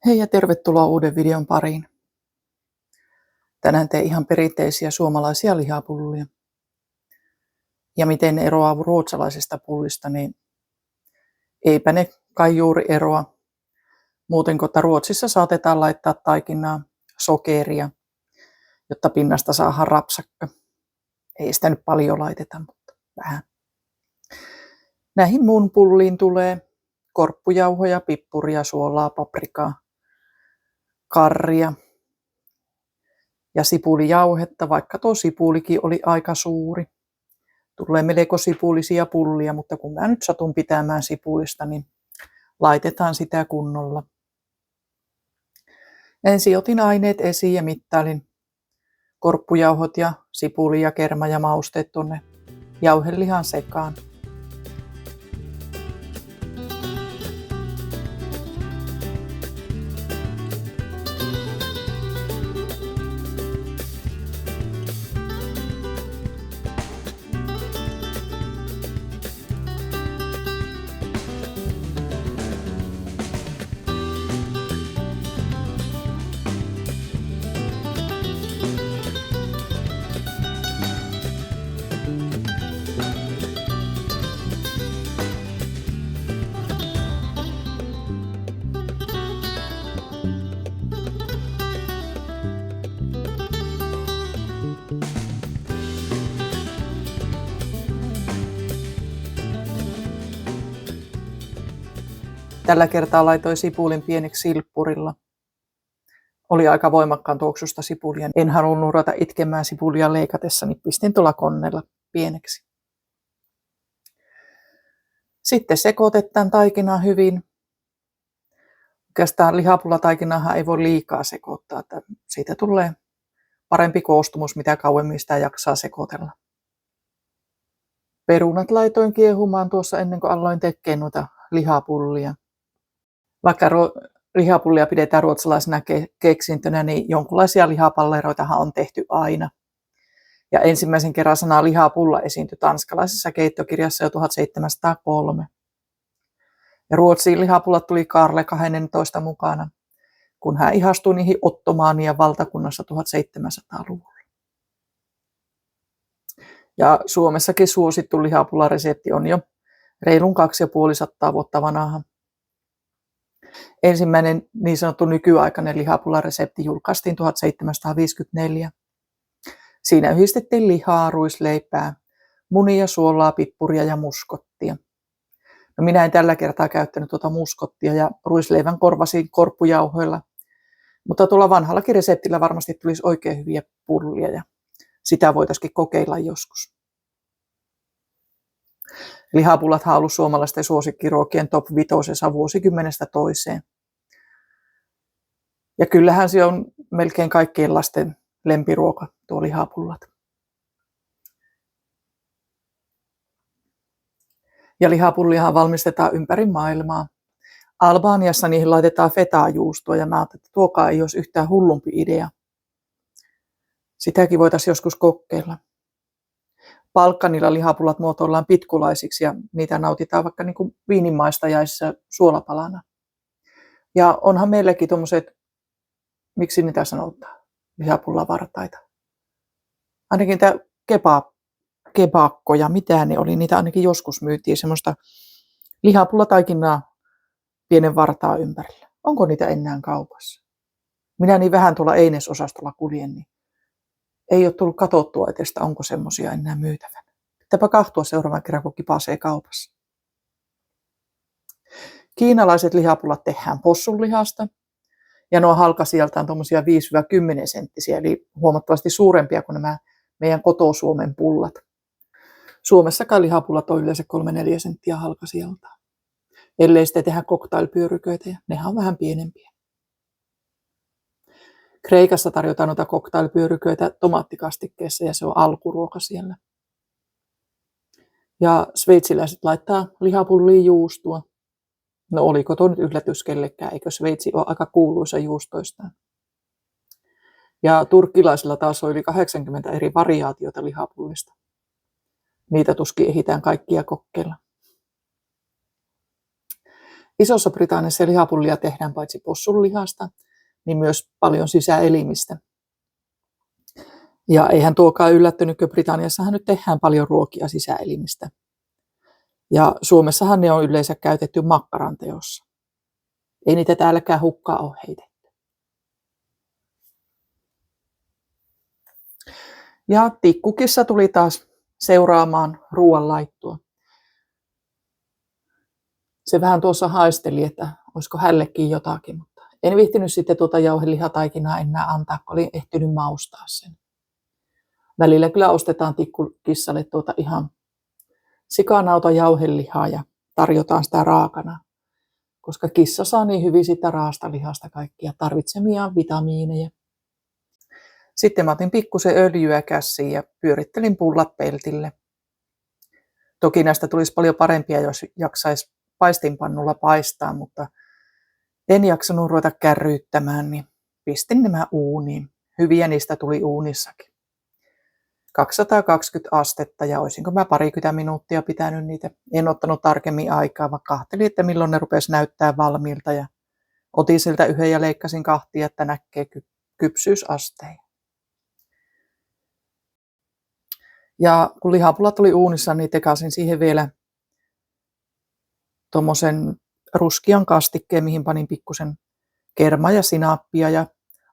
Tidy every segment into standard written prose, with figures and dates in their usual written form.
Hei ja tervetuloa uuden videon pariin. Tänään teen ihan perinteisiä suomalaisia lihapullia. Ja miten ne eroaa ruotsalaisista pullista, niin eipä ne kai juuri eroa. Muuten kun Ruotsissa saatetaan laittaa taikinaan sokeria, jotta pinnasta saadaan rapsakka. Ei sitä nyt paljon laiteta, mutta vähän. Näihin mun pulliin tulee korppujauhoja, pippuria, suolaa, paprikaa, karria ja sipulijauhetta, vaikka tuo sipulikin oli aika suuri. Tulee melko sipulisia pullia, mutta kun mä nyt satun pitämään sipulista, niin laitetaan sitä kunnolla. Ensin otin aineet esiin ja mittailin korppujauhot ja sipuli ja kerma ja mausteet tuonne jauhelihan sekaan. Tällä kertaa laitoin sipulin pieneksi silppurilla. Oli aika voimakkaan tuoksusta sipulia. En halunnut ruveta itkemään sipulia leikatessa, niin pistin tuolla koneella pieneksi. Sitten sekoitetaan taikinaa hyvin. Oikeastaan lihapullataikinaahan ei voi liikaa sekoittaa, että siitä tulee parempi koostumus, mitä kauemmin sitä jaksaa sekoitella. Perunat laitoin kiehumaan tuossa ennen kuin aloin tekemään noita lihapullia. Vaikka lihapullia pidetään ruotsalaisena keksintönä, niin jonkinlaisia lihapalleroitahan on tehty aina. Ja ensimmäisen kerran sana lihapulla esiintyi tanskalaisessa keittokirjassa jo 1703. Ja Ruotsiin lihapullat tuli Karle 12 mukana, kun hän ihastui niihin Ottomaanien valtakunnassa 1700-luvulla. Ja Suomessakin suosittu lihapullaresepti on jo reilun 250 vuotta vanha. Ensimmäinen niin sanottu nykyaikainen lihapullaresepti julkaistiin 1754. Siinä yhdistettiin lihaa, ruisleipää, munia, suolaa, pippuria ja muskottia. No minä en tällä kertaa käyttänyt tuota muskottia ja ruisleivän korvasin korppujauhoilla, mutta tuolla vanhallakin reseptillä varmasti tulisi oikein hyviä pullia ja sitä voitaisiin kokeilla joskus. Lihapullathan on ollut suomalaisten suosikkiruokien top 5 vuosikymmenestä toiseen. Ja kyllähän se on melkein kaikkien lasten lempiruoka, tuo lihapullat. Ja lihapulliahan valmistetaan ympäri maailmaa. Albaniassa niihin laitetaan fetajuustoa ja mä ajattelin, että tuokaan ei olisi yhtään hullumpi idea. Sitäkin voitaisiin joskus kokeilla. Balkanilla lihapullat muotoillaan pitkulaisiksi ja niitä nautitaan vaikka niin kuin viininmaistajaisissa suolapalana. Ja onhan meilläkin tuommoiset, miksi niitä sanotaan, lihapullavartaita. Ainakin tämä kebakkoja, mitä ne oli, niitä ainakin joskus myytiin semmoista lihapullataikinaa pienen vartaan ympärillä. Onko niitä enää kaupassa? Minä niin vähän tuolla Eines-osastolla kuljen, niin ei ole tullut katsottua etestä, onko semmoisia enää myytävänä. Pitääpä kahtua seuraavan kerran, kun kipasee kaupassa. Kiinalaiset lihapullat tehdään possunlihasta. Ja ne on halkasijaltaan tuommoisia 5-10 senttisiä, eli huomattavasti suurempia kuin nämä meidän koto-Suomen pullat. Suomessakaan lihapullat on yleensä 3-4 senttiä halkasijaltaan. Ellei sitten tehdä cocktailpyöryköitä, ja nehän on vähän pienempiä. Kreikassa tarjotaan noita cocktailpyöryköitä tomaattikastikkeessa, ja se on alkuruoka siellä. Ja sveitsiläiset laittaa lihapulliin juustoa. No oliko tuo nyt yllätys kellekään, eikö Sveitsi ole aika kuuluisa juustoistaan. Ja turkkilaisilla taas on yli 80 eri variaatiota lihapullista. Niitä tuskin ehditään kaikkia kokeilla. Isossa Britanniassa lihapullia tehdään paitsi possunlihasta, niin myös paljon sisäelimistä. Ja eihän tuokaan yllättynyt, kun Britanniassahan nyt tehdään paljon ruokia sisäelimistä. Ja Suomessahan ne on yleensä käytetty makkaran teossa. Ei niitä täälläkään hukkaa ole heitetty. Ja Tikkukissa tuli taas seuraamaan ruoanlaittoa. Se vähän tuossa haisteli, että olisiko hänellekin jotakin, mutta en viihtynyt sitten tuota jauhelihataikinaa enää antaa, kun olin ehtinyt maustaa sen. Välillä kyllä ostetaan Tikkukissalle tuota ihan sikanauta jauhelihaa ja tarjotaan sitä raakana, koska kissa saa niin hyvin sitä raasta lihasta kaikkia tarvitsemiaan vitamiineja. Sitten mä otin pikkusen öljyä käsiin ja pyörittelin pullat peltille. Toki näistä tulisi paljon parempia, jos jaksaisi paistinpannulla paistaa, mutta en jaksanut ruveta kärryyttämään, niin pistin nämä uuniin. Hyviä niistä tuli uunissakin. 220 astetta ja olisinko mä 20 minuuttia pitänyt niitä. En ottanut tarkemmin aikaa, vaan kahtelin, että milloin ne rupesi näyttää valmiilta. Ja otin siltä yhden ja leikkasin kahtia, että näkee kypsyysasteen. Ja kun lihapullat oli uunissa, niin tekasin siihen vielä tuommoisen ruskean kastikkeen, mihin panin pikkusen kermaa ja sinaappia ja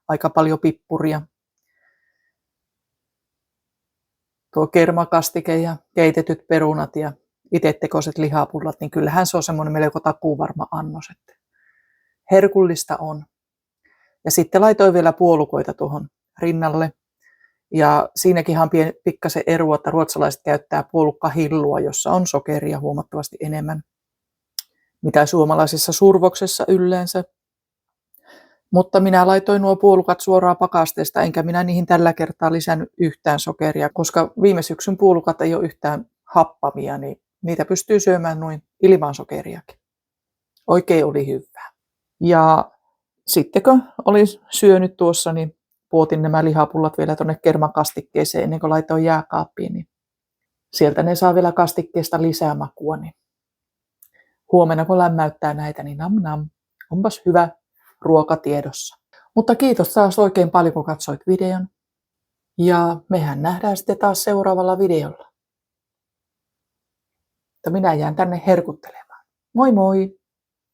aika paljon pippuria. Tuo kermakastike ja keitetyt perunat ja itse tekoiset lihapullat, niin kyllähän se on semmoinen melko takuuvarma annos, että herkullista on. Ja sitten laitoin vielä puolukoita tuohon rinnalle. Ja siinäkin on pikkasen ero, että ruotsalaiset käyttää puolukkahillua, jossa on sokeria huomattavasti enemmän, mitä suomalaisessa survoksessa yleensä. Mutta minä laitoin nuo puolukat suoraan pakasteesta, enkä minä niihin tällä kertaa lisännyt yhtään sokeria, koska viime syksyn puolukat ei ole yhtään happamia, niin niitä pystyy syömään noin ilman sokeriakin. Oikein oli hyvää. Ja sitten kun olin syönyt tuossa, niin puotin nämä lihapullat vielä tuonne kermakastikkeeseen ennen kuin laitoin jääkaappiin, niin sieltä ne saa vielä kastikkeesta lisää makua. Niin huomenna kun lämmäyttää näitä, niin nam nam, onpas hyvä ruoka tiedossa. Mutta kiitos taas oikein paljon, kun katsoit videon. Ja mehän nähdään sitten taas seuraavalla videolla. Mutta minä jään tänne herkuttelemaan. Moi moi!